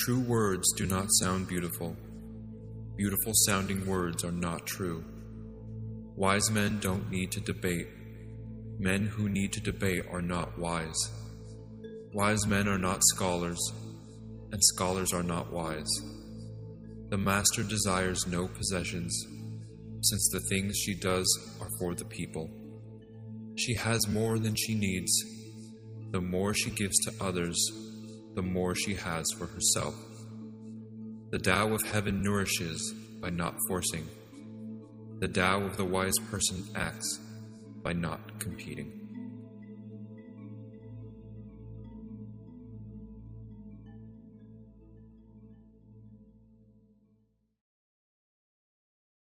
True words do not sound beautiful. Beautiful sounding words are not true. Wise men don't need to debate. Men who need to debate are not wise. Wise men are not scholars, and scholars are not wise. The master desires no possessions, since the things she does are for the people. She has more than she needs. The more she gives to others, the more she has for herself. The Tao of heaven nourishes by not forcing. The Tao of the wise person acts by not competing.